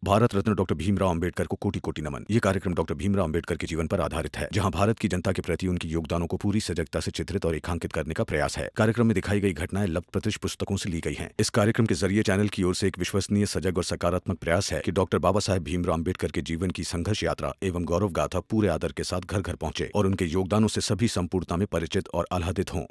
Bharat Ratna doctor Bhimrao Ambedkar को कोटि कोटि नमन। ये कार्यक्रम डॉक्टर भीमराव अंबेडकर के जीवन पर आधारित है, जहां भारत की जनता के प्रति उनके योगदानों को पूरी सजगता से चित्रित और रेखांकित करने का प्रयास है। कार्यक्रम में दिखाई गई घटनाएं लब्ध प्रतिष्ठ पुस्तकों से ली गई हैं। इस कार्यक्रम के जरिए चैनल की ओर से एक विश्वसनीय, सजग और सकारात्मक प्रयास है कि डॉक्टर बाबा साहेब भीमराव अंबेडकर के जीवन की संघर्ष यात्रा एवं गौरव गाथा पूरे आदर के साथ घर घर पहुंचे और उनके योगदानों से सभी संपूर्णता में परिचित और आह्लादित हों।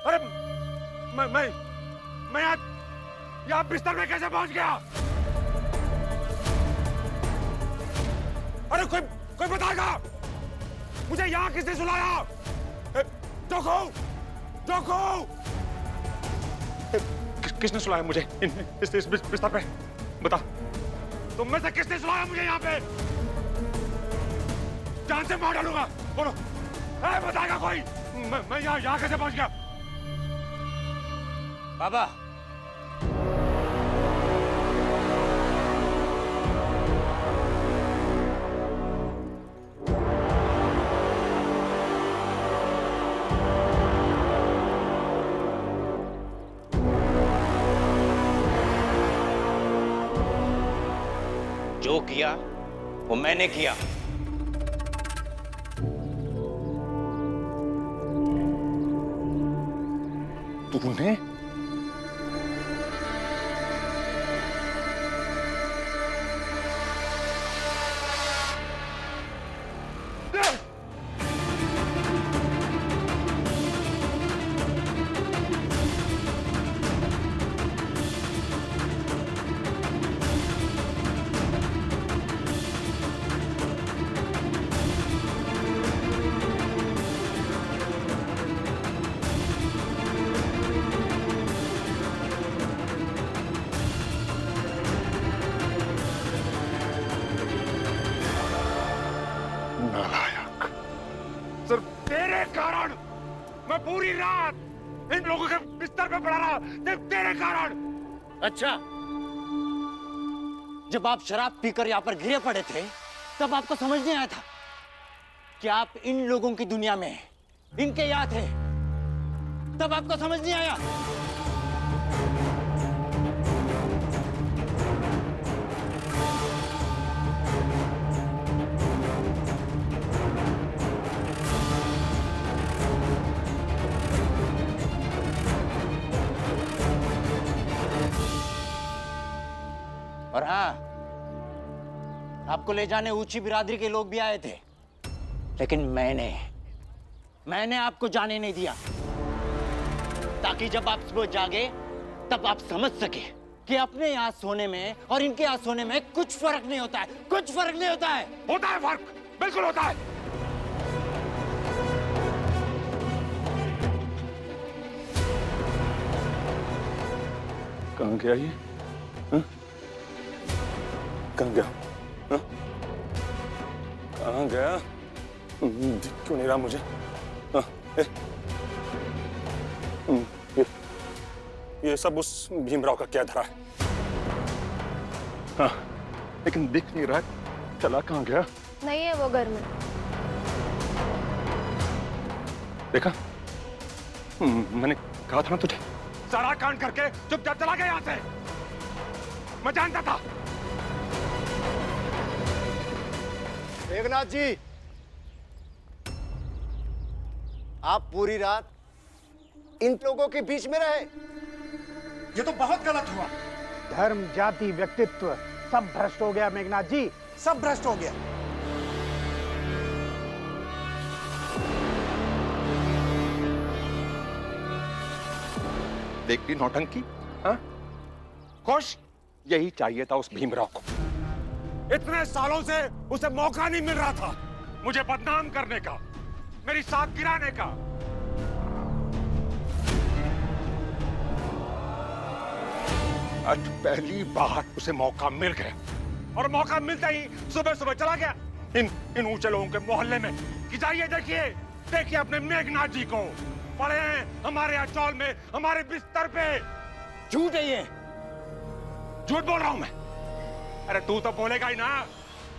अरे मैं यहाँ बिस्तर में कैसे पहुंच गया? अरे कोई बताएगा मुझे यहाँ किसने सुलाया? जोखो किसने सुलाया मुझे इस बिस्तर पे? बता, तुम में से किसने सुलाया मुझे यहाँ पे? जान से मार डालूंगा, बोलो। बताएगा कोई? मैं यहाँ कैसे पहुंच गया? बाबा, जो किया वो मैंने किया। तूने? सिर्फ तेरे कारण मैं पूरी रात इन लोगों के बिस्तर पे पड़ा रहा, सिर्फ तेरे कारण। अच्छा, जब आप शराब पीकर यहाँ पर गिरे पड़े थे तब आपको समझ नहीं आया था कि आप इन लोगों की दुनिया में इनके यहाँ थे? तब आपको समझ नहीं आया? और हाँ, आपको ले जाने ऊंची बिरादरी के लोग भी आए थे, लेकिन मैंने आपको जाने नहीं दिया, ताकि जब आप सुबह जागे तब आप समझ सके कि अपने यहाँ सोने में और इनके यहाँ सोने में कुछ फर्क नहीं होता है। कुछ फर्क नहीं होता है। होता है फर्क, बिल्कुल होता है। कहाँ गया ये? कहाँ गया? कहाँ गया? दिख क्यों नहीं रहा मुझे? ये सब उस भीमराव का क्या धरा है? हाँ, लेकिन दिख नहीं रहा। चला कहाँ गया? नहीं है वो घर में। देखा? मैंने कहा था ना तुझे। सारा कांड करके चुपचाप चला गया यहाँ से। मैं जानता था। मेघनाथ जी, आप पूरी रात इन लोगों के बीच में रहे। ये तो बहुत गलत हुआ। धर्म, जाति, व्यक्तित्व सब भ्रष्ट हो गया मेघनाथ जी, सब भ्रष्ट हो गया। देख ली नौटंकी? हाँ? खुश? यही चाहिए था उस भीमराव को। इतने सालों से उसे मौका नहीं मिल रहा था मुझे बदनाम करने का, मेरी साख गिराने का। आज पहली बार उसे मौका मिल गया, और मौका मिलते ही सुबह सुबह चला गया इन ऊंचे लोगों के मोहल्ले में कि जाइए देखिए अपने मेघनाथ जी को, पड़े हैं हमारे अचौल में, हमारे बिस्तर पे। झूठ है ये। झूठ बोल रहा हूं मैं? अरे तू तो बोलेगा ही ना,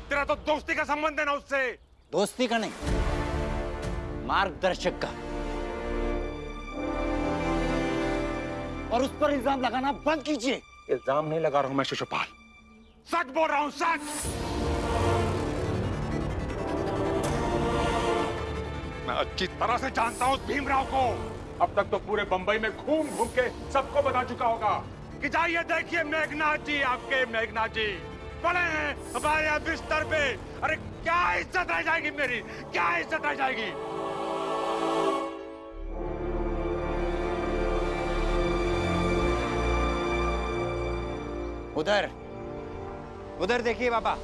तेरा तो दोस्ती का संबंध है ना उससे। दोस्ती का नहीं, मार्गदर्शक का। और उस पर इल्जाम लगाना बंद कीजिए। इल्जाम नहीं लगा रहा हूं मैं शिशुपाल, सच बोल रहा हूं, सच। मैं अच्छी तरह से जानता हूं उस भीमराव को। अब तक तो पूरे बंबई में घूम घूम के सबको बता चुका होगा कि जाइए देखिए मेघनाथ जी, आपके मेघनाथ जी पड़े हैं हमारे यहाँ बिस्तर पे। अरे क्या इज्जत रह जाएगी मेरी, क्या इज्जत रह जाएगी? उधर देखिए बाबा।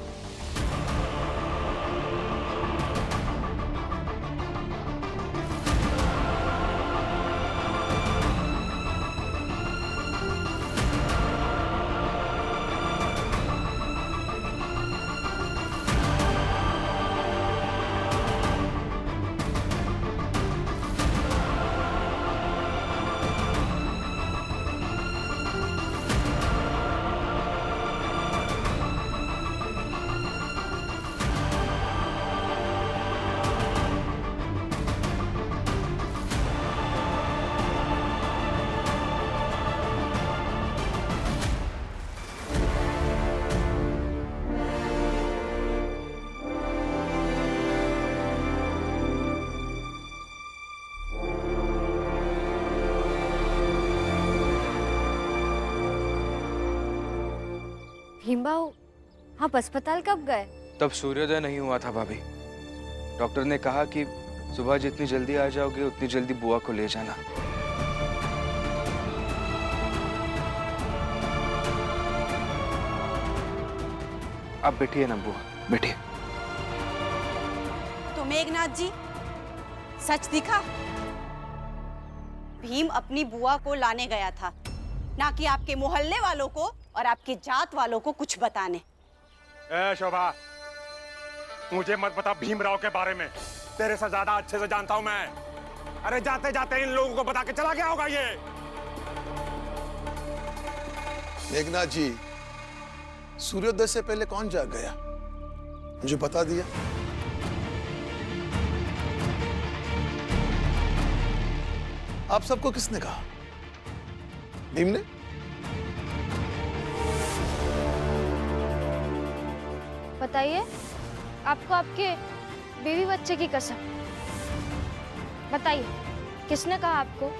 भीमबाऊ, आप अस्पताल कब गए? तब सूर्योदय नहीं हुआ था भाभी। डॉक्टर ने कहा कि सुबह जितनी जल्दी आ जाओगे उतनी जल्दी बुआ को ले जाना। आप बैठिए ना बुआ, बैठिए। तो मेघनाथ जी, सच दिखा? भीम अपनी बुआ को लाने गया था, ना कि आपके मोहल्ले वालों को और आपकी जात वालों को कुछ बताने। ए शोभा, मुझे मत बता भीमराव के बारे में, तेरे से ज्यादा अच्छे से जानता हूं मैं। अरे जाते जाते इन लोगों को बता के चला गया होगा ये। मेघनाथ जी, सूर्योदय से पहले कौन जाग गया? मुझे बता दिया। आप सबको किसने कहा? भीम ने? बताइए, आपको आपके बीवी बच्चे की कसम, बताइए किसने कहा आपको?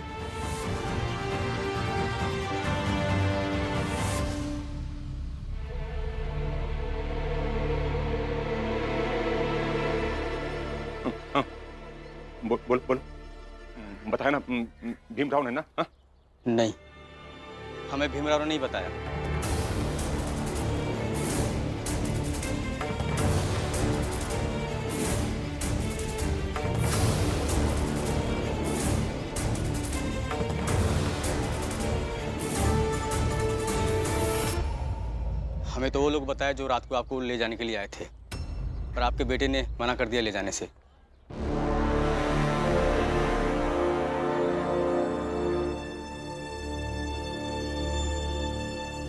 बोल बताया ना भीमराव ने ना? हा? नहीं, हमें भीमराव ने नहीं बताया। हमें तो वो लोग बताया जो रात को आपको ले जाने के लिए आए थे, पर आपके बेटे ने मना कर दिया ले जाने से।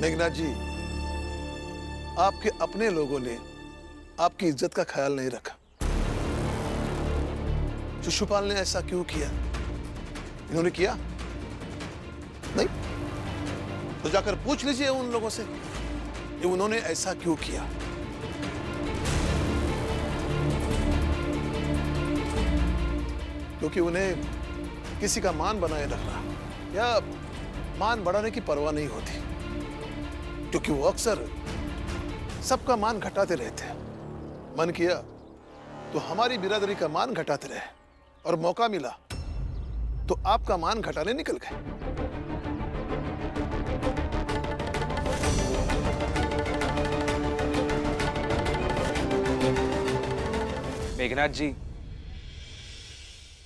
मेघनाथ जी, आपके अपने लोगों ने आपकी इज्जत का ख्याल नहीं रखा। शिशुपाल ने ऐसा क्यों किया? इन्होंने किया नहीं? तो जाकर पूछ लीजिए उन लोगों से कि उन्होंने ऐसा क्यों किया। क्योंकि उन्हें किसी का मान बनाए रखना या मान बढ़ाने की परवाह नहीं होती, क्योंकि वो अक्सर सबका मान घटाते रहते हैं। मन किया तो हमारी बिरादरी का मान घटाते रहे, और मौका मिला तो आपका मान घटाने निकल गए। मेघनाथ जी,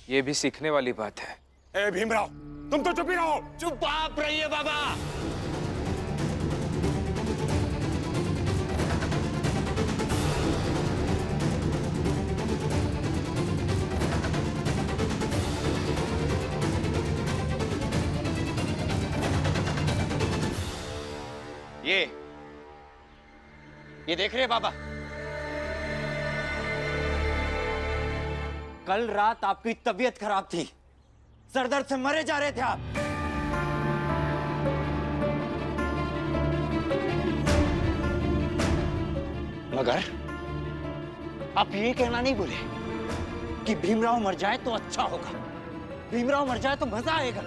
ये भी सीखने वाली बात है। ए भीमराव, तुम तो चुप ही रहो। चुप आप रहिए बाबा। ये देख रहे हैं बाबा, कल रात आपकी तबीयत खराब थी, सरदर्द से मरे जा रहे थे आप। मगर आप ये कहना नहीं भूले कि भीमराव मर जाए तो अच्छा होगा, भीमराव मर जाए तो मजा आएगा।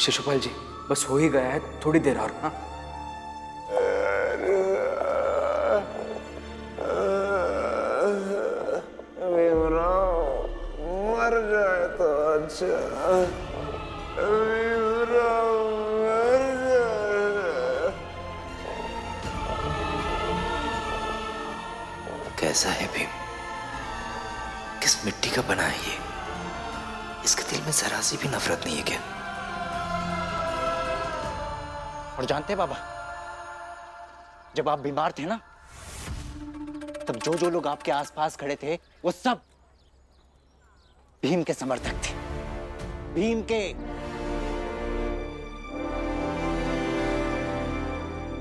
शिशुपाल जी, बस हो ही गया है, थोड़ी देर और। हाँ, मर जाए तो अच्छा, मर जाए। कैसा है भीम? किस मिट्टी का बना है ये? इसके दिल में जरा सी भी नफरत नहीं है क्या? और जानते बाबा, जब आप बीमार थे ना, तब जो जो लोग आपके आसपास खड़े थे वो सब भीम के समर्थक थे, भीम के।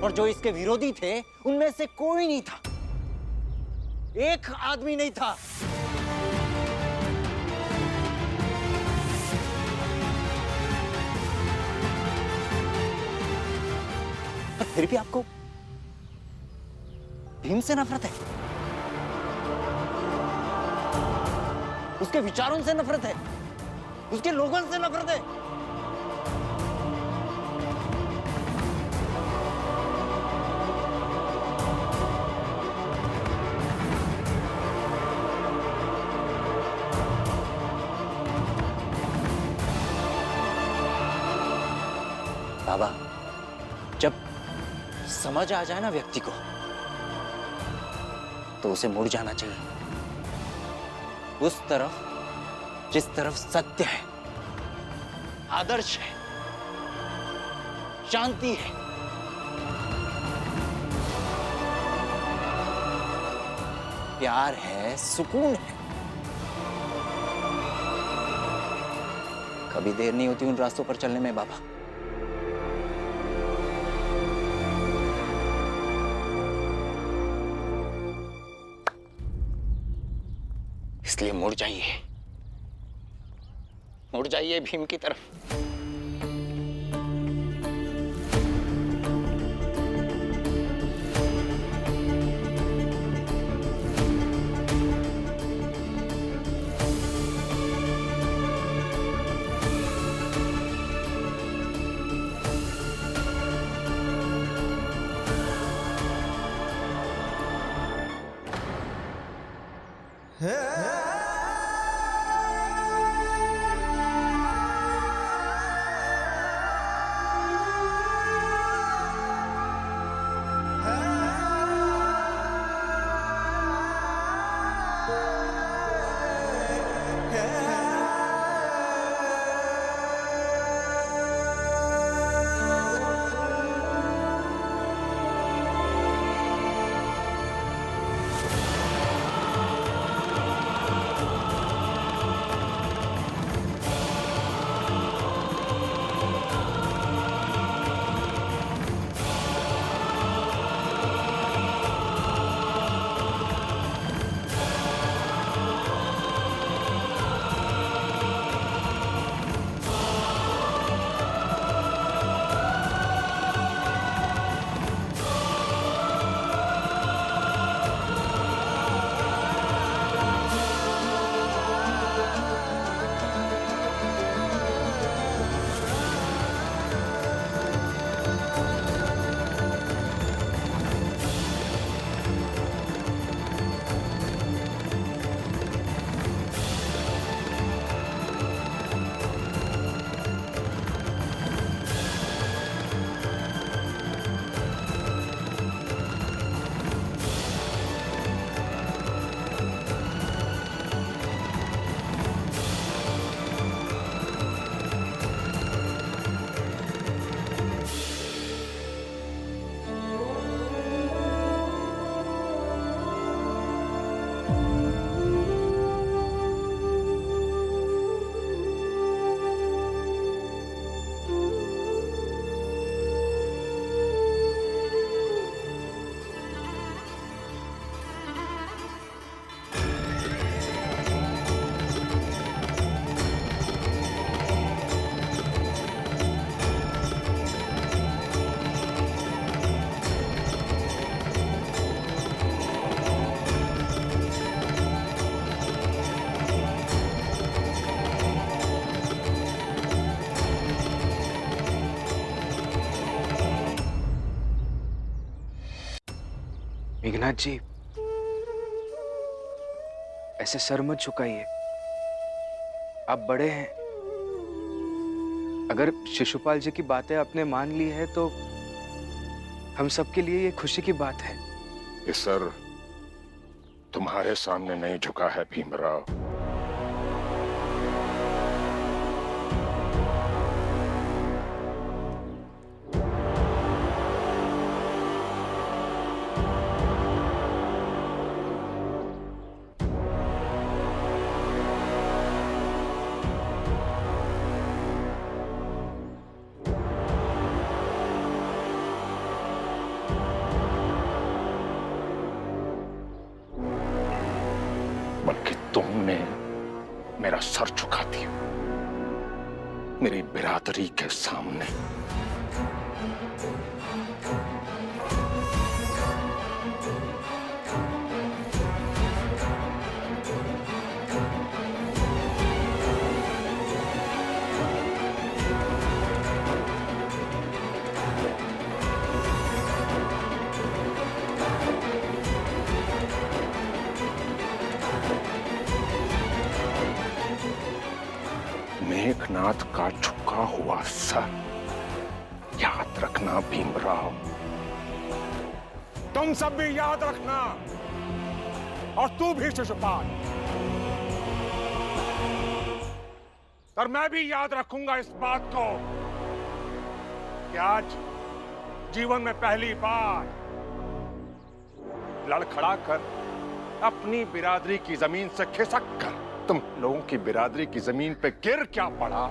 और जो इसके विरोधी थे उनमें से कोई नहीं था, एक आदमी नहीं था। पर फिर भी आपको भीम से नफरत है, उसके विचारों से नफरत है, उसके लोगों से नफरत है। बाबा, जब समझ आ जाए ना व्यक्ति को, तो उसे मुड़ जाना चाहिए उस तरफ जिस तरफ सत्य है, आदर्श है, शांति है। प्यार है, सुकून है। कभी देर नहीं होती उन रास्तों पर चलने में बाबा। इसलिए मुड़ जाइए भीम की तरफ। मेघनाथ जी, ऐसे सर मत झुकाइए। आप बड़े हैं। अगर शिशुपाल जी की बातें आपने मान ली है तो हम सबके लिए ये खुशी की बात है। ये सर तुम्हारे सामने नहीं झुका है भीमराव। बल्कि तुमने मेरा सर झुका दिया मेरी बिरादरी के सामने। मेघनाथ का झुका हुआ सर याद रखना भीमराव। तुम सब भी याद रखना, और तू भी शिशुपाल। और मैं भी याद रखूंगा इस बात को कि आज जीवन में पहली बार लड़खड़ा कर अपनी बिरादरी की जमीन से खिसक कर तुम लोगों की बिरादरी की जमीन पे गिर क्या पड़ा।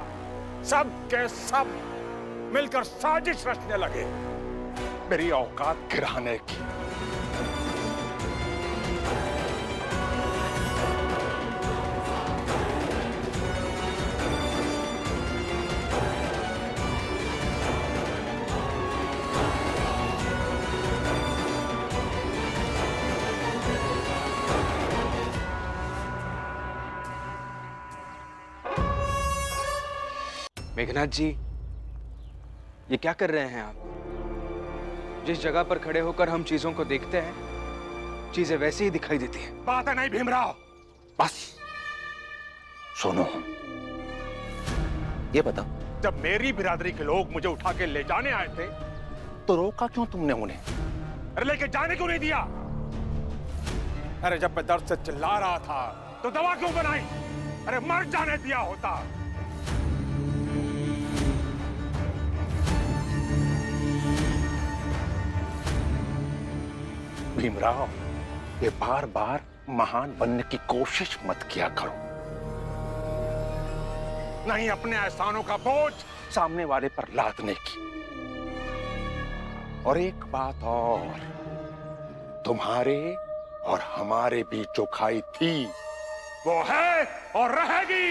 सब के सब मिलकर साजिश रचने लगे मेरी औकात गिराने की। मेघनाथ जी, ये क्या कर रहे हैं आप? जिस जगह पर खड़े होकर हम चीजों को देखते हैं, चीजें वैसे ही दिखाई देती हैं। बात है नहीं भीमराव, बस सुनो। ये बताओ, जब मेरी बिरादरी के लोग मुझे उठा के ले जाने आए थे तो रोका क्यों तुमने उन्हें? अरे लेके जाने क्यों नहीं दिया? अरे जब मैं दर्द से चिल्ला रहा था तो दवा क्यों बनाई? अरे मर जाने दिया होता। भीमराव, ये बार बार महान बनने की कोशिश मत किया करो। नहीं अपने एहसानों का बोझ सामने वाले पर लादने की। और एक बात और, तुम्हारे और हमारे बीच जो खाई थी वो है और रहेगी।